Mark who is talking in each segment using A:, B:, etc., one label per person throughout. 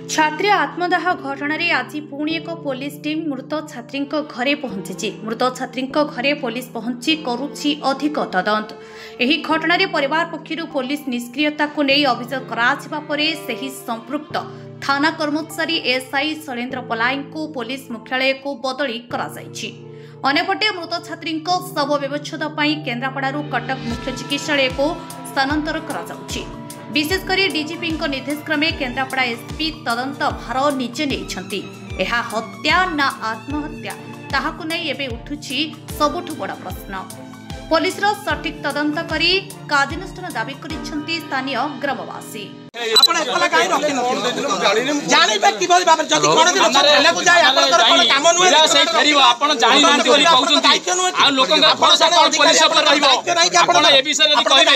A: छात्री आत्मदाह घटना आज पुणी एक पुलिस टीम मृत छात्री घरे पहुंची। मृत छात्री घरे पुलिस पहुंची करुछि अधिक तदंत। एही घटना परिवार पक्षर पुलिस निष्क्रियता को नहीं अभियोग करा परे सही संपृक्त थाना कर्मचारी एसआई शैलेन्द्र पलाई को पुलिस मुख्यालय को बदली करा जायछि। अन्यपटे मृत छात्री शव व्यवच्छेद केन्द्रापड़ारू कटक मुख्य चिकित्सालय को स्थानांतर करा जाउछि। विशेषकर डीजीपी निर्देश क्रमे केन्द्रापड़ा एसपी तदंत भार निजे नहीं। यह हत्या ना आत्महत्या ताहाकु नहीं एबे उठुछि सबुठु बड़ा प्रश्न। पुलिस सठिक तदंत करी कार्यानुष्ठान दाबी करिसेंति स्थानीय ग्रामवासी।
B: आपण एकला काई रखि न जानि व्यक्ति बोली बाबर जति कोन दिन छले को जाय आपण तर कोन काम नुहे से फेरिबो आपण जानि नंती बोली कहउछंती आ लोकन भरोसा कोन पुलिस पर रहिबो आपण ए विषय यदि कहिबे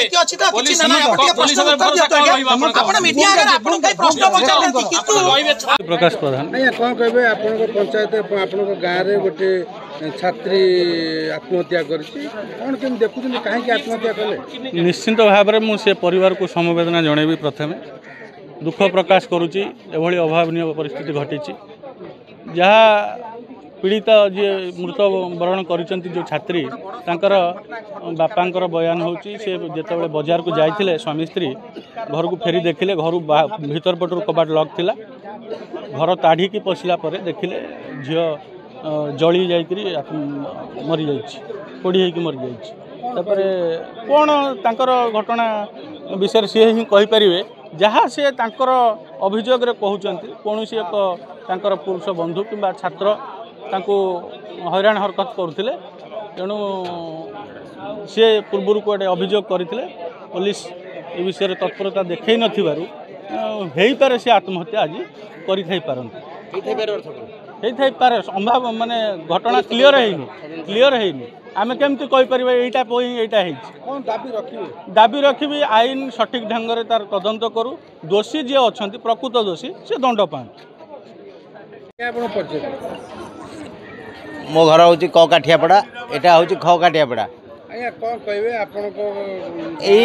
B: पुलिस पर भरोसा कोन रहिबो आपण मीडिया रे आपण कई प्रश्न पचारती किंतु रहिबे
C: प्रकाश प्रधान नहीं कोन कहबे आपण को पंचायत आपण को गां रे गोटे छात्री आत्महत्या करछि कोन केम देखुछन काहे के आत्महत्या कले। निश्चित भाव में मुझे परिवार को समवेदना जनइबी। प्रथमे दुख प्रकाश करुच्ची एभली अभावनीय परिस्थिति घटी जहाँ पीड़ित जी मृत वरण कर जो छात्री तांकर बापांकर बयान होची से जेतेबेले बाजार को जाइथिले स्वामी स्त्री घर को फेरी देखिले घर भीतर पटर कबाट लॉक थिला घर ताढ़ी की पशिला परे देखिले झियो जली जाइकरी मरी जाइछि पोड़ी होइकि मरी जाइछि। तापरे कौन तांकर घटना विषय सी ही कहींपर जहाँ सी तांकर अभियोग कहते कौन सी एक तांकर पुरुष बंधु किंबा छात्र तांको हैरान हरकत करुले तेणु सी पूर्वर कड़े अभियोग करते पुलिस ए विषय तत्परता देखई नथिबारु हेइपारे से आत्महत्या आज करें संभाव माने घटना क्लीयर है आमे केमती कहि परिबे एटा पोई एटा हे कोन दाबी रखिबी आईन सठिक ढंग रे तार तदंत करू दोषी जे अछंती प्रकृत दोषी से दंड पान। आपण परिचय
D: मो घर होची क काठियापड़ा एटा होची ख काठियापड़ा।
C: आया कोन कहबे आपण को
D: एई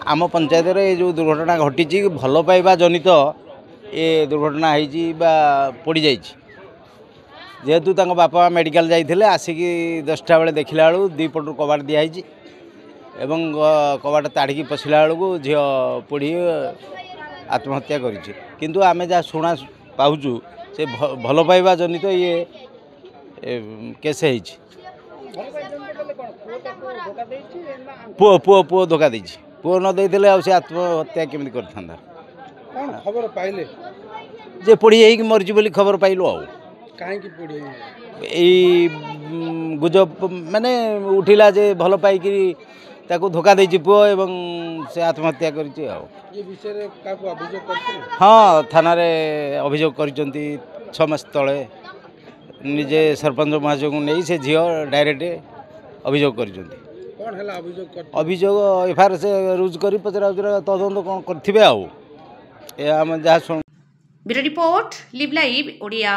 D: आम पंचायत रे जो दुर्घटना घटी भल पाइबा जनित ए दुर्घटना होईची बा पड़ी जाईची जेहेतु तांको बापा मेडिकल जाइथिले आसिकी 10टा बेले देखिला बेलू दी पटू कबाट दिखाई एवं कबाट ताड़िकी पशिला बेलू झील पोड़ी आत्महत्या करिछि। किंतु आमे जा शुणा पाउचु से भल पाइबा जनित ये केस होईछि। पुओ धोखा देछि पुओ न देथिले आ से आत्महत्या केमि करथांदा
C: कोन खबर पाइले
D: जे पोड़ी होई मरजी बोली खबर पाइलो आ
C: काहे की पोड़ी
D: गुजब माने उठिला जे भल पाइकी ताको धोखा देछि पुओ एवं से आत्महत्या करिछि आ
C: ये विषय रे काको अभियोग करछन।
D: हां थाना रे अभियोग करिसंती 6 मास तळे निजे सरपंच महाजन को नहीं से झियो डायरेक्ट अभियोग करिसंती।
C: कोन हला अभियोग कर
D: अभियोग एफआईआर से रुज करी पचरा उचरा तदंत कोन करथिबे आ ए हम जा सुन।
A: Bureau report live live Odia.